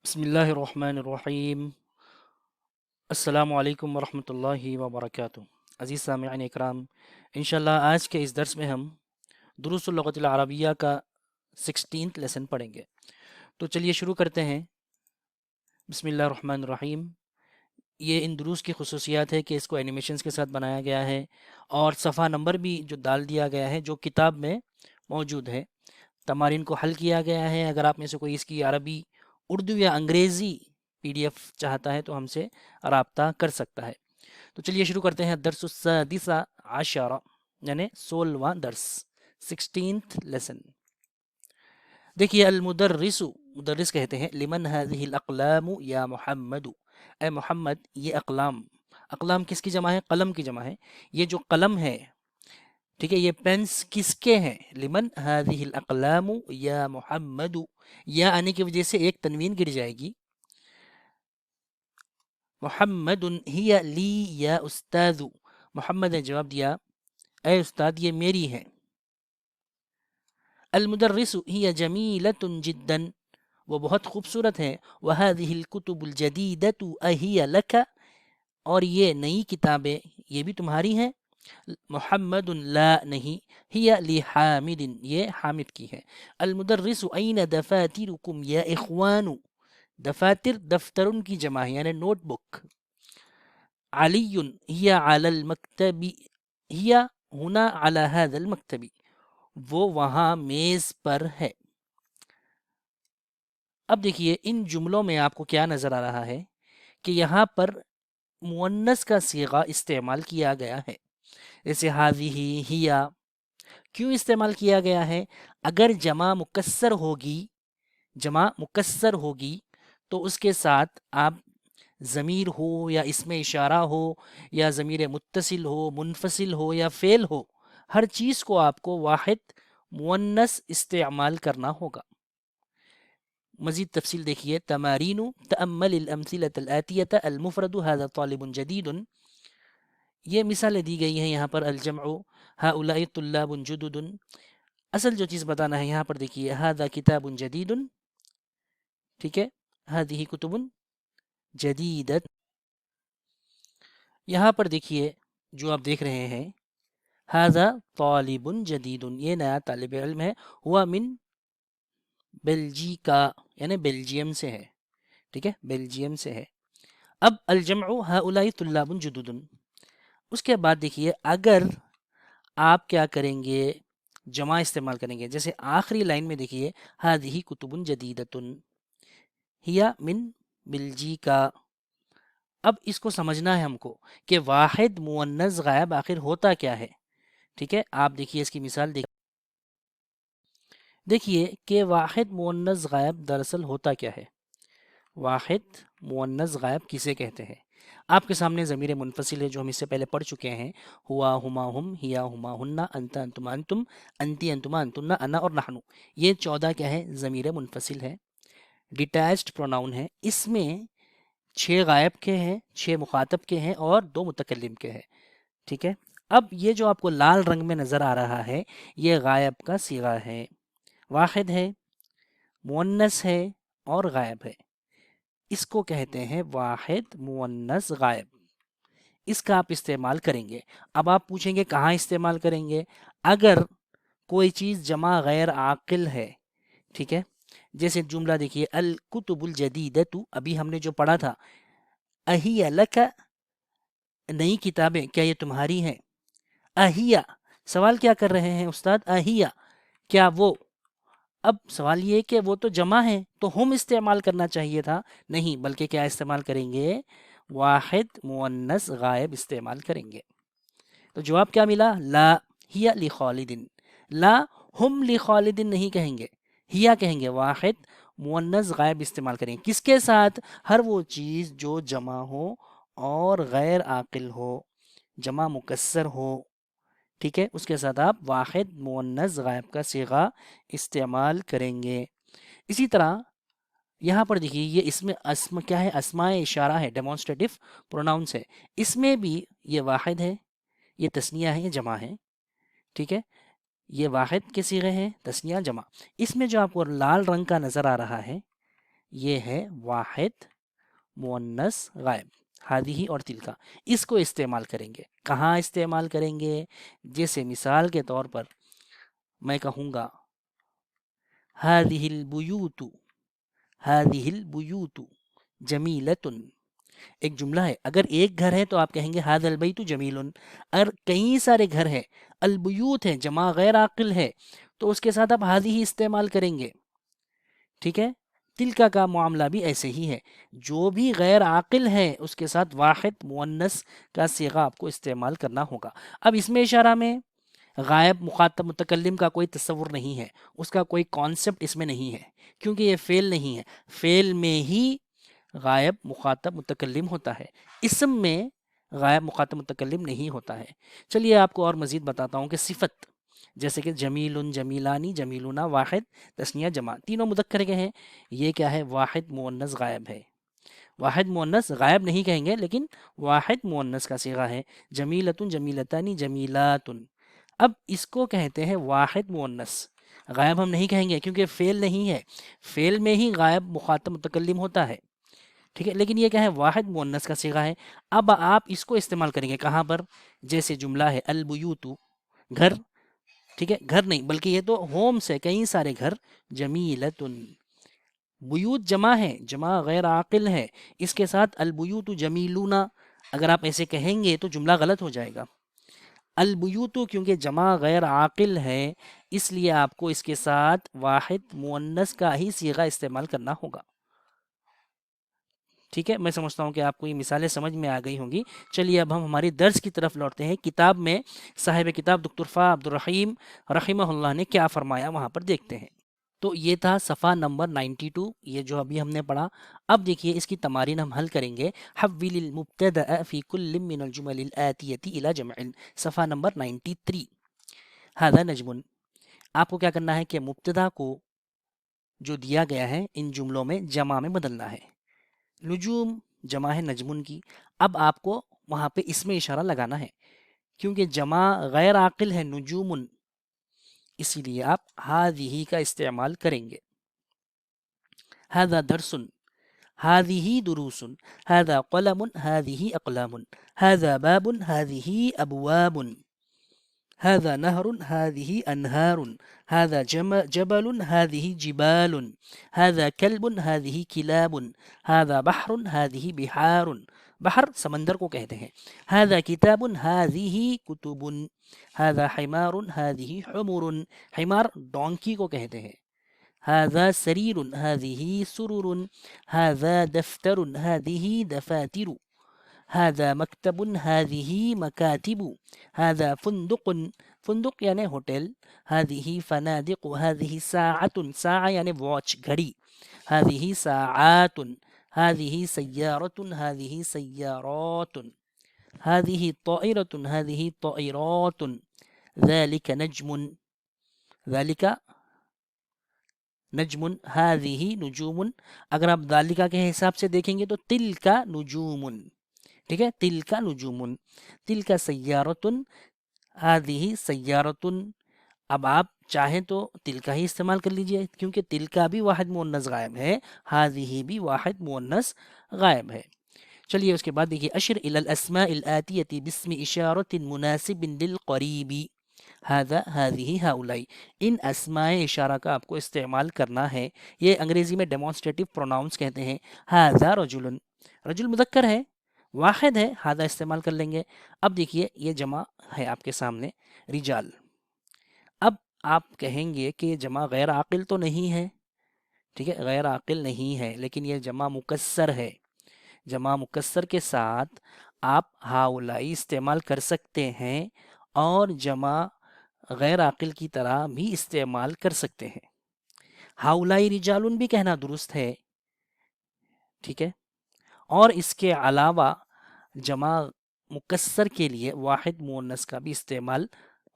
بسم اللہ الرحمن الرحیم۔ السلام علیکم ورحمۃ اللہ وبرکاتہ۔ عزیز سامعین اکرام، انشاءاللہ آج کے اس درس میں ہم دروس اللغت العربیہ کا 16th لیسن پڑھیں گے۔ تو چلیے شروع کرتے ہیں۔ بسم اللہ الرحمن الرحیم۔ یہ ان دروس کی خصوصیات ہے کہ اس کو اینیمیشنز کے ساتھ بنایا گیا ہے اور صفحہ نمبر بھی جو ڈال دیا گیا ہے جو کتاب میں موجود ہے۔ تمارین کو حل کیا گیا ہے۔ اگر آپ میں سے کوئی اس کی عربی، اردو یا انگریزی PDF چاہتا ہے تو ہم سے رابطہ کر سکتا ہے۔ تو چلیے شروع کرتے ہیں۔ درس السادس عشرہ یعنی 16واں درس، 16th لیسن۔ دیکھیے، المدرس، مدرس کہتے ہیں لمن هذه الاقلام یا محمد، اے محمد یہ اقلام، اقلام کس کی جمع ہے؟ قلم کی جمع ہے۔ یہ جو قلم ہے، ٹھیک ہے، یہ پینس کس کے ہیں؟ لمن هذه الاقلام یا محمد، یا آنے کی وجہ سے ایک تنوین گر جائے گی۔ محمد ہی لی یا استاذ، محمد نے جواب دیا اے استاد یہ میری ہے۔ المدرس ہی جمیلۃ جدا، وہ بہت خوبصورت ہے۔ وهذه الكتب الجديدة اهي لك، اور یہ نئی کتابیں یہ بھی تمہاری ہیں۔ محمد لا نہیں، ہی لحامد یہ حامد کی ہے۔ المدرس این دفاترکم یا اخوان، دفاتر دفترن کی جمع ہے یعنی نوٹ بک۔ علی ہی علی المکتب، ہی ہنا علی هذا المکتب، وہ وہاں میز پر ہے۔ اب دیکھیے ان جملوں میں آپ کو کیا نظر آ رہا ہے کہ یہاں پر مؤنث کا صیغہ استعمال کیا گیا ہے، جیسے هذه ہیا۔ کیوں استعمال کیا گیا ہے؟ اگر جمع مکسر ہوگی، جمع مکسر ہوگی تو اس کے ساتھ آپ ضمیر ہو یا اسم اشارہ ہو یا ضمیر متصل ہو، منفصل ہو یا فعل ہو، ہر چیز کو آپ کو واحد مؤنث استعمال کرنا ہوگا۔ مزید تفصیل دیکھیے، تمارین تأمل الامثلة الآتیة المفرد هذا طالب جدید، یہ مثالیں دی گئی ہیں یہاں پر۔ الجمع هؤلاء طلاب جدد، اصل جو چیز بتانا ہے یہاں پر دیکھیے هذا کتاب جدید، ٹھیک ہے، هذه کتب جدیدت۔ یہاں پر دیکھیے جو آپ دیکھ رہے ہیں هذا طالب جدید، یہ نیا طالب علم ہے، ہوا من بیلجیکا یعنی بیلجیم سے ہے، ٹھیک ہے، بیلجیم سے ہے۔ اب الجمع هؤلاء طلاب جدد، اس کے بعد دیکھیے اگر آپ کیا کریں گے، جمع استعمال کریں گے، جیسے آخری لائن میں دیکھیے هذه کتب جدیدۃ ہی من بلجیکا۔ اب اس کو سمجھنا ہے ہم کو کہ واحد مؤنث غائب آخر ہوتا کیا ہے، ٹھیک ہے۔ آپ دیکھیے اس کی مثال دیکھیے کہ واحد مؤنث غائب دراصل ہوتا کیا ہے۔ واحد مؤنث غائب کسے کہتے ہیں؟ آپ کے سامنے ضمیر منفصل ہے جو ہم اس سے پہلے پڑھ چکے ہیں، ہوا ہما ہم، ہیا ہما ہننا، انت انتما انتم، انتی انتما انتن، انا اور نحنو، یہ 14 کیا ہے؟ ضمیر منفصل ہے، ڈیٹیچڈ پروناؤن ہے۔ اس میں 6 غائب کے ہیں، 6 مخاطب کے ہیں اور 2 متکلم کے ہیں، ٹھیک ہے۔ اب یہ جو آپ کو لال رنگ میں نظر آ رہا ہے یہ غائب کا صیغہ ہے، واحد ہے، مؤنث ہے اور غائب ہے، اس کو کہتے ہیں واحد مؤنث غائب۔ اس کا آپ استعمال کریں گے۔ اب آپ پوچھیں گے کہاں استعمال کریں گے؟ اگر کوئی چیز جمع غیر عاقل ہے، ٹھیک ہے، جیسے جملہ دیکھیے الکتب الجدیدۃ، ابھی ہم نے جو پڑھا تھا اہی لک، نئی کتابیں کیا یہ تمہاری ہیں؟ اہیا، سوال کیا کر رہے ہیں استاد؟ اہیا، کیا وہ؟ اب سوال یہ کہ وہ تو جمع ہے تو ہم استعمال کرنا چاہیے تھا، نہیں، بلکہ کیا استعمال کریں گے؟ واحد مؤنث غائب استعمال کریں گے۔ تو جواب کیا ملا؟ لا ہی لخالد، لا ہم لخالد نہیں کہیں گے، ہیا کہیں گے، واحد مؤنث غائب استعمال کریں گے۔ کس کے ساتھ؟ ہر وہ چیز جو جمع ہو اور غیر عاقل ہو، جمع مکسر ہو، ٹھیک ہے، اس کے ساتھ آپ واحد مؤنث غائب کا صیغہ استعمال کریں گے۔ اسی طرح یہاں پر دیکھیے یہ اسم کیا ہے؟ اسماء اشارہ ہے، ڈیمونسٹریٹو پروناؤنس ہے، اس میں بھی یہ واحد ہے، یہ تثنیہ ہے، یہ جمع ہے، ٹھیک ہے، یہ واحد کے صیغے ہیں، تثنیہ جمع۔ اس میں جو آپ کو لال رنگ کا نظر آ رہا ہے یہ ہے واحد مؤنث غائب، ہادی اور تلکا، اس کو استعمال کریں گے. کہاں استعمال کریں گے؟ جیسے مثال کے طور پر میں کہوں گا ہادی البیوت، ہادی البیوت جمیلتن. ایک جملہ ہے، اگر ایک گھر ہے تو آپ کہیں گے ہذا البیت جمیل. اگر کئی سارے گھر ہیں، البیوت ہے، جمع غیر عاقل ہے، تو اس کے ساتھ آپ ہادی ہی استعمال کریں گے. ٹھیک ہے. تلکا کا معاملہ بھی ایسے ہی ہے، جو بھی غیر عاقل ہے اس کے ساتھ واحد مؤنث کا صیغہ آپ کو استعمال کرنا ہوگا. اب اس میں اشارہ میں غائب مخاطب متکلم کا کوئی تصور نہیں ہے، اس کا کوئی کانسیپٹ اس میں نہیں ہے، کیونکہ یہ فعل نہیں ہے. فعل میں ہی غائب مخاطب متکلم ہوتا ہے، اسم میں غائب مخاطب متکلم نہیں ہوتا ہے. چلیے آپ کو اور مزید بتاتا ہوں کہ صفت جیسے کہ جمیل، جمیلانی، جمیلونا، واحد، تسنیہ، جمع، تینوں مذکر کے ہیں. یہ کیا ہے؟ واحد مؤنث غائب ہے. واحد مؤنث غائب نہیں کہیں گے، لیکن واحد مؤنث کا صیغہ ہے. جمیلتن، جمیلتانی، جمیلاتن. اب اس کو کہتے ہیں واحد مؤنث غائب. ہم نہیں کہیں گے کیونکہ فعل نہیں ہے، فعل میں ہی غائب مخاطب متکلم ہوتا ہے. ٹھیک ہے. لیکن یہ کیا ہے؟ واحد مؤنث کا صیغہ ہے. اب آپ اس کو استعمال کریں گے کہاں پر؟ جیسے جملہ ہے البیوت، گھر. ٹھیک ہے. گھر نہیں بلکہ یہ تو ہوم سے کئی سارے گھر. جمیلتن، بیوت جمع ہے، جمع غیر عاقل ہے، اس کے ساتھ البیوت جمیلونا اگر آپ ایسے کہیں گے تو جملہ غلط ہو جائے گا. البیوت کیونکہ جمع غیر عاقل ہے، اس لیے آپ کو اس کے ساتھ واحد مؤنث کا ہی صیغہ استعمال کرنا ہوگا. ٹھیک ہے. میں سمجھتا ہوں کہ آپ کو یہ مثالیں سمجھ میں آ گئی ہوں گی. چلیے اب ہم ہماری درس کی طرف لوٹتے ہیں. کتاب میں صاحب کتاب دکتر فا عبدالرحیم رحمہ اللہ نے کیا فرمایا وہاں پر دیکھتے ہیں. تو یہ تھا صفحہ نمبر 92، یہ جو ابھی ہم نے پڑھا. اب دیکھیے اس کی تمارین ہم حل کریں گے. حول المبتدأ فی کل من الجمل الآتیۃ الی جمع، صفحہ نمبر 93. ھذا نجم. آپ کو کیا کرنا ہے کہ مبتدا کو جو دیا گیا ہے ان جملوں میں جمع میں بدلنا ہے. نجوم جمع ہے نجمن کی. اب آپ کو وہاں پہ اس میں اشارہ لگانا ہے کیونکہ جمع غیر عاقل ہے نجومن، اسی لیے آپ ہذہ کا استعمال کریں گے. ھذا درس، هذه دروس، هذا قلم، هذه أقلام، هذا باب، هذه أبواب، هذا نهر، هذه أنهار، هذا جبل، هذه جبال، هذا كلب، هذه كلاب، هذا بحر، هذه بحار. بحر سمندر کو کہتے ہیں. هذا كتاب، هذه كتب، هذا حمار، هذه حمر. حمار ڈونکی کو کہتے ہیں. هذا سرير، هذه سرر، هذا دفتر، هذه دفاتر، هذا مكتب، هذه مكاتب، هذا فندق، فندق یعنی ہوٹل، هذه فنادق، هذه ساعة، ساعة یعنی واچ گھڑی، هذه ساعات، هذه سيارة، هذه سيارات، هذه طائرة، هذه طائرات، ذلك نجم، ذلك نجم، هذه نجوم. اگر آپ ذالکہ کے حساب سے دیکھیں گے تو تلکا نجوم. ٹھیک ہے. تلکا نجوم، تلکا سیارتن، هذه سیارتن. اب آپ چاہیں تو تلکا ہی استعمال کر لیجئے کیونکہ تلکا بھی واحد مؤنث غائب ہے، هذه بھی واحد مؤنث غائب ہے. چلیے اس کے بعد دیکھیے اشر الی الاسماء الآتیۃ باسم اشارۃ مناسب للقریب. هذا، هذه، هؤلاء. ان اسماء اشارہ کا آپ کو استعمال کرنا ہے. یہ انگریزی میں ڈیمونسٹریٹو پروناؤنس کہتے ہیں. هذا رجل، رجل مذکر ہے، واحد ہے، هذا استعمال کر لیں گے. اب دیکھیے یہ جمع ہے آپ کے سامنے رجال. اب آپ کہیں گے کہ یہ جمع غیر عاقل تو نہیں ہے. ٹھیک ہے. غیر عاقل نہیں ہے لیکن یہ جمع مکسر ہے. جمع مکسر کے ساتھ آپ ہاؤلائی استعمال کر سکتے ہیں اور جمع غیر عاقل کی طرح بھی استعمال کر سکتے ہیں. ہاؤلائی رجالن بھی کہنا درست ہے. ٹھیک ہے. اور اس کے علاوہ جمع مکسر کے لیے واحد مؤنث کا بھی استعمال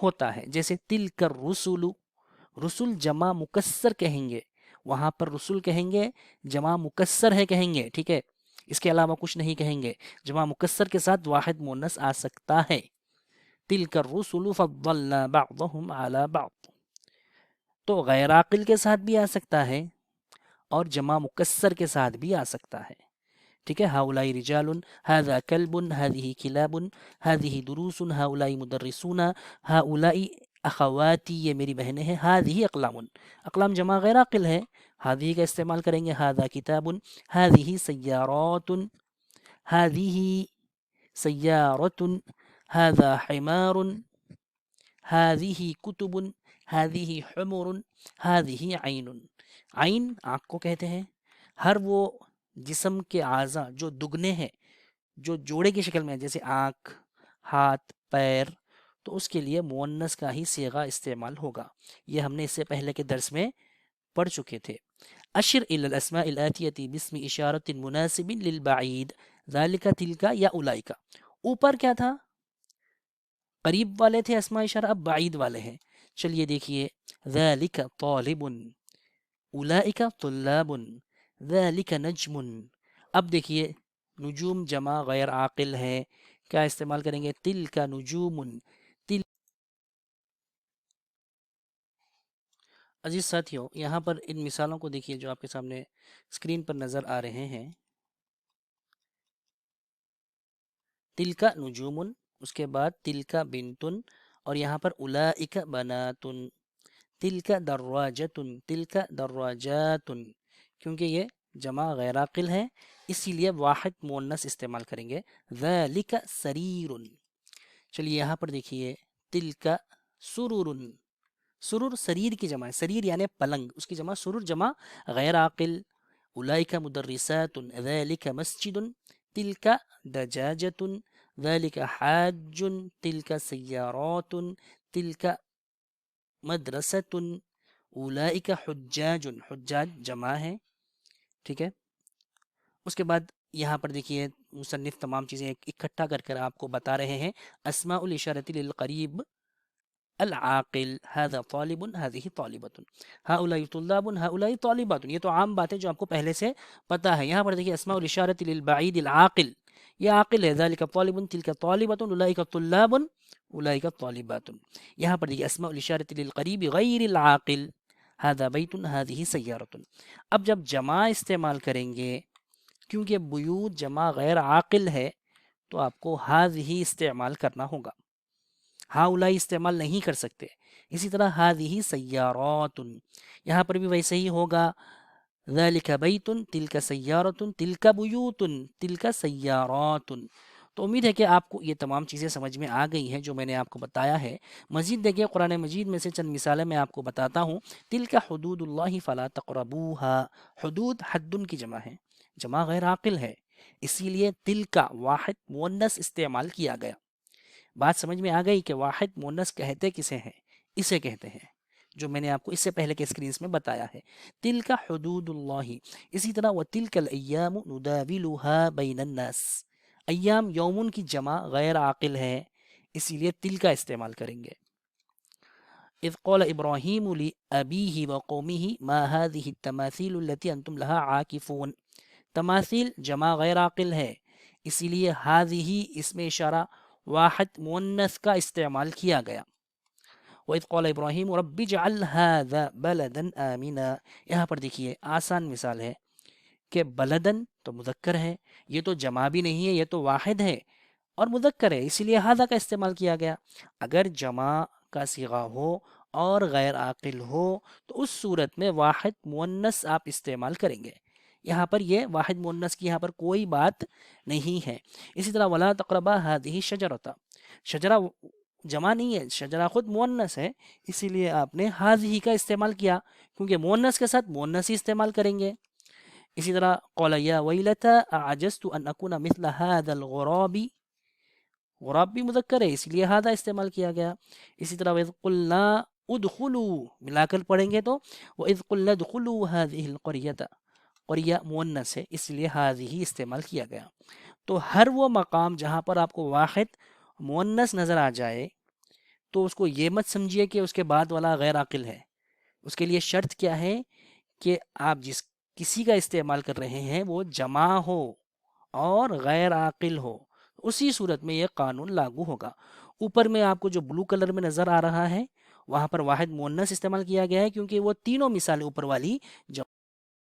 ہوتا ہے. جیسے تلک الرسل، رسل جمع مکسر کہیں گے، وہاں پر رسل کہیں گے، جمع مکسر ہے کہیں گے. ٹھیک ہے. اس کے علاوہ کچھ نہیں کہیں گے. جمع مکسر کے ساتھ واحد مؤنث آ سکتا ہے. تلک الرسل فضلنا بعضهم على بعض. تو غیر عاقل کے ساتھ بھی آ سکتا ہے اور جمع مکسر کے ساتھ بھی آ سکتا ہے. ٹھیک ہے، ہاؤلائی رجال، ہذا کلب، ہذہ کلاب، ہذہ دروس، ہاؤلائی مدرسون، ہاؤلائی اخواتی، یہ میری بہنیں ہیں، ہذہ اقلام، اقلام جمع غیر عاقل ہے، ہذہ کا استعمال کریں گے، ہذا کتاب، ہذہ سیارات، ہذہ سیارۃ، ہذا حمار، ہذہ کتب، ہذہ حمر، ہذہ عین. عین آنکھ کو کہتے ہیں. ہر وہ جسم کے اعضاء جو دگنے ہیں، جو جوڑے کی شکل میں ہیں، جیسے آنکھ، ہاتھ، پیر، تو اس کے لیے مؤنث کا ہی صیغہ استعمال ہوگا. یہ ہم نے اس سے پہلے کے درس میں پڑھ چکے تھے. اشر الی الاسماء الاتیۃ باسم اشارۃ مناسب للبعید ذالک تلک یا اولئک. اوپر کیا تھا؟ قریب والے تھے اسماء اشارہ، اب بعید والے ہیں. چلیے دیکھیے، ذالک طالب، اولئک طلاب، ذالک نجم. اب دیکھیے نجوم جمع غیر عاقل ہے، کیا استعمال کریں گے؟ تلک نجوم. عزیز ساتھیوں، یہاں پر ان مثالوں کو دیکھیے جو آپ کے سامنے اسکرین پر نظر آ رہے ہیں. تلک نجوم، اس کے بعد تلک بنتن، اور یہاں پر اولئک بناتن. تلک دراجۃ، تلک دراجات، کیونکہ یہ جمع غیر عاقل ہے اسی لیے واحد مؤنث استعمال کریں گے. ذالک سریر. چلیے یہاں پر دیکھیے، تلک سرور. سرور سریر کی جمع ہے، سریر یعنی پلنگ، اس کی جمع سرور، جمع غیر عاقل. اولئک مدرسات، ذالک مسجد، تلک دجاجۃ، ذالک حاج، تلک سیارات، تلک مدرسۃ، اولئک حجاج. حجاج جمع ہے. ٹھیک ہے، اس کے بعد یہاں پر دیکھیے مصنف تمام چیزیں اکٹھا کر آپ کو بتا رہے ہیں. اسماء الاشارۃ للقریب العاقل، هذا طالب، هذه طالبۃ، هؤلاء طلاب، هؤلاء طالبات. یہ تو عام بات ہے جو آپ کو پہلے سے پتا ہے. یہاں پر دیکھیے اسماء الاشارۃ للبعید العاقل، یہ عاقل ہے، ذالک طالب، تلک طالبۃ، اولئک طلاب، اولئک طالبات. یہاں پر دیکھیے اسماء الاشارۃ للقریب غیر العاقل، هذا بیت، هذه سیارۃ. اب جب جمع استعمال کریں گے، کیونکہ بیوت جمع غیر عاقل ہے تو آپ کو هذه استعمال کرنا ہوگا، ہاؤلائی استعمال نہیں کر سکتے. اسی طرح هذه سیارات، یہاں پر بھی ویسے ہی ہوگا. ذالک بیت، تلک سیارۃ، تلک بیوت، تلک سیارات. تو امید ہے کہ آپ کو یہ تمام چیزیں سمجھ میں آ گئی ہیں جو میں نے آپ کو بتایا ہے. مزید دیکھیے قرآن مجید میں سے چند مثالیں میں آپ کو بتاتا ہوں. تلک حدود اللہ فلا تقربوها. حدود حد کی جمع ہے، جمع غیر عاقل ہے، اسی لیے تلک واحد مؤنث استعمال کیا گیا. بات سمجھ میں آ گئی کہ واحد مؤنث کہتے کسے ہیں؟ اسے کہتے ہیں جو میں نے آپ کو اس سے پہلے کے اسکرینز میں بتایا ہے. تلک حدود اللہ. اسی طرح وتلک الایام نداولها بین الناس. ایام یومن کی جمع غیر عاقل ہے اسی لیے تلک استعمال کریں گے. اذ قال ابراہیم لابیہ وقومہ ما هذه التماثیل التي انتم لها عاکفون. تماثیل جمع غیر عاقل ہے اسی لیے هذه اسم اشارہ واحد مؤنث کا استعمال کیا گیا. وَإِذْ قَالَ إِبْرَاهِيمُ رَبِّ اجْعَلْ هَذَا بَلَدًا آمِنًا. یہاں پر دیکھیے آسان مثال ہے کہ بلدن تو مذکر ہے، یہ تو جمع بھی نہیں ہے، یہ تو واحد ہے اور مذکر ہے، اسی لیے ہذا کا استعمال کیا گیا. اگر جمع کا صیغہ ہو اور غیر عاقل ہو تو اس صورت میں واحد مؤنث آپ استعمال کریں گے. یہاں پر یہ واحد مؤنث کی یہاں پر کوئی بات نہیں ہے. اسی طرح ولا تقربا هذه الشجرۃ. شجرہ جمع نہیں ہے، شجرہ خود مؤنث ہے اسی لیے آپ نے هذه کا استعمال کیا، کیونکہ مؤنث کے ساتھ مؤنث ہی استعمال کریں گے. اسی طرح قال یا ویلتا اعجزت ان اکون مثل هذا الغراب. غراب بھی مذکر ہے اسی لیے هذا استعمال کیا گیا. اسی طرح وَإِذْ قُلْنَا ادخلوا، ملا کر پڑھیں گے تو وَإِذْ قُلْنَا ادخلوا هذه القرية. قریہ مؤنث ہے اس لیے هذه استعمال کیا گیا. تو ہر وہ مقام جہاں پر آپ کو واحد مؤنث نظر آ جائے تو اس کو یہ مت سمجھیے کہ اس کے بعد والا غیر عاقل ہے. اس کے لیے شرط کیا ہے کہ آپ جس کسی کا استعمال کر رہے ہیں وہ جمع ہو اور غیر عاقل ہو، اسی صورت میں یہ قانون لاگو ہوگا. اوپر میں آپ کو جو بلو کلر میں نظر آ رہا ہے وہاں پر واحد مؤنث استعمال کیا گیا ہے کیونکہ وہ تینوں مثالیں اوپر والی